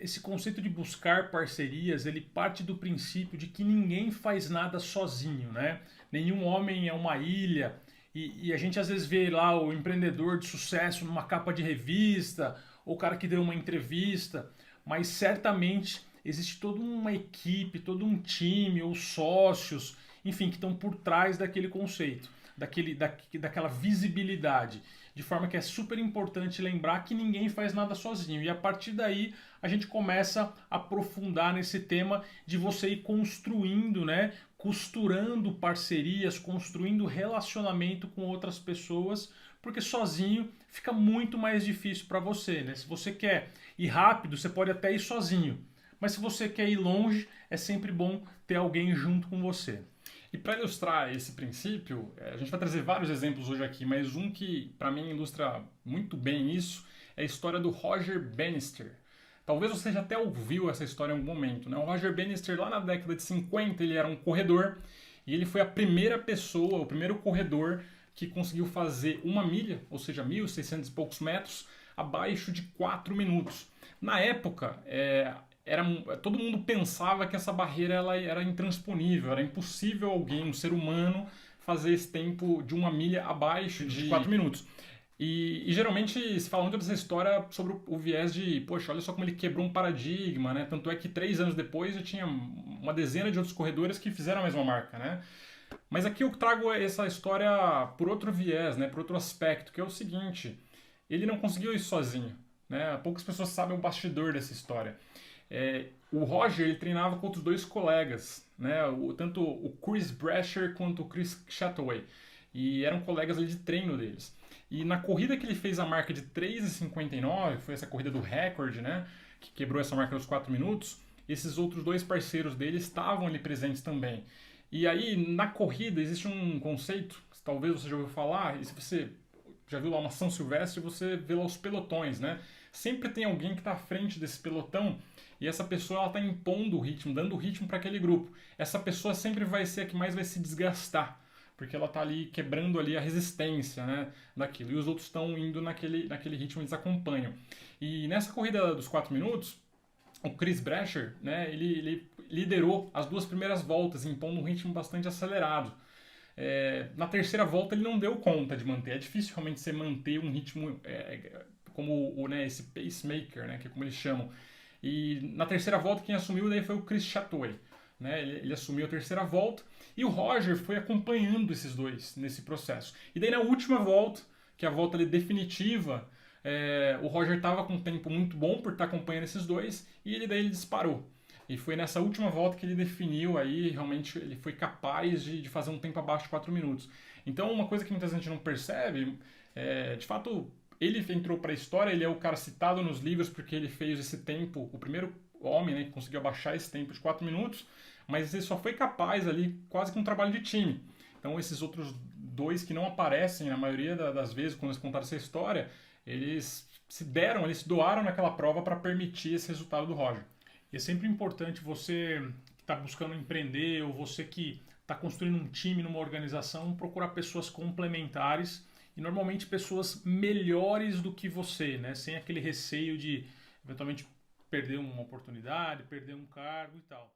esse conceito de buscar parcerias, ele parte do princípio de que ninguém faz nada sozinho, né? Nenhum homem é uma ilha. E a gente às vezes vê lá o empreendedor de sucesso numa capa de revista, ou o cara que deu uma entrevista, mas certamente existe toda uma equipe, todo um time, ou sócios, enfim, que estão por trás daquele conceito, daquela visibilidade. De forma que é super importante lembrar que ninguém faz nada sozinho. E a partir daí a gente começa a aprofundar nesse tema de você ir construindo, né? Costurando parcerias, construindo relacionamento com outras pessoas, porque sozinho fica muito mais difícil para você, né? Se você quer ir rápido, você pode até ir sozinho. Mas se você quer ir longe, é sempre bom ter alguém junto com você. E para ilustrar esse princípio, a gente vai trazer vários exemplos hoje aqui, mas um que para mim ilustra muito bem isso é a história do Roger Bannister. Talvez você já até ouviu essa história em algum momento, né? O Roger Bannister, lá na década de 50, ele era um corredor e ele foi a primeira pessoa, o primeiro corredor que conseguiu fazer uma milha, ou seja, 1.600 e poucos metros, abaixo de 4 minutos. Na época, todo mundo pensava que essa barreira ela era intransponível, era impossível alguém, um ser humano, fazer esse tempo de uma milha abaixo de 4 minutos. E geralmente se fala muito dessa história sobre o viés de, poxa, olha só como ele quebrou um paradigma, né? Tanto é que 3 anos depois já tinha uma dezena de outros corredores que fizeram a mesma marca, né? Mas aqui eu trago essa história por outro viés, né? Por outro aspecto, que é o seguinte: ele não conseguiu isso sozinho, né? Poucas pessoas sabem o bastidor dessa história. O Roger ele treinava com outros dois colegas, né? Tanto o Chris Brasher quanto o Chris Chataway. E eram colegas ali de treino deles. E na corrida que ele fez a marca de 3,59, foi essa corrida do recorde, né? Que quebrou essa marca dos 4 minutos, esses outros dois parceiros dele estavam ali presentes também. E aí, na corrida, existe um conceito, que talvez você já ouviu falar, e se você já viu lá uma São Silvestre, você vê lá os pelotões, né? Sempre tem alguém que está à frente desse pelotão e essa pessoa ela está impondo o ritmo, dando o ritmo para aquele grupo. Essa pessoa sempre vai ser a que mais vai se desgastar, porque ela está ali quebrando ali a resistência, né, daquilo. E os outros estão indo naquele ritmo, eles acompanham. E nessa corrida dos 4 minutos, o Chris Brasher, né, ele liderou as 2 primeiras voltas, impondo um ritmo bastante acelerado. Na terceira volta ele não deu conta de manter. É difícil realmente você manter um ritmo como né, esse pacemaker, né, que é como eles chamam. E na terceira volta quem assumiu daí foi o Chris Chataway. Né, ele assumiu a terceira volta e o Roger foi acompanhando esses dois nesse processo. E daí na última volta, que é a volta ali definitiva, o Roger estava com um tempo muito bom por estar acompanhando esses dois e ele disparou. E foi nessa última volta que ele definiu aí, realmente ele foi capaz de fazer um tempo abaixo de 4 minutos. Então uma coisa que muita gente não percebe, de fato ele entrou para a história, ele é o cara citado nos livros porque ele fez esse tempo, o primeiro homem, né, que conseguiu abaixar esse tempo de 4 minutos, mas ele só foi capaz ali quase com um trabalho de time. Então esses outros dois que não aparecem na maioria das vezes quando eles contaram essa história, eles eles se doaram naquela prova para permitir esse resultado do Roger. E é sempre importante você que está buscando empreender ou você que está construindo um time numa organização procurar pessoas complementares e normalmente pessoas melhores do que você, né? Sem aquele receio de eventualmente perder uma oportunidade, perder um cargo e tal.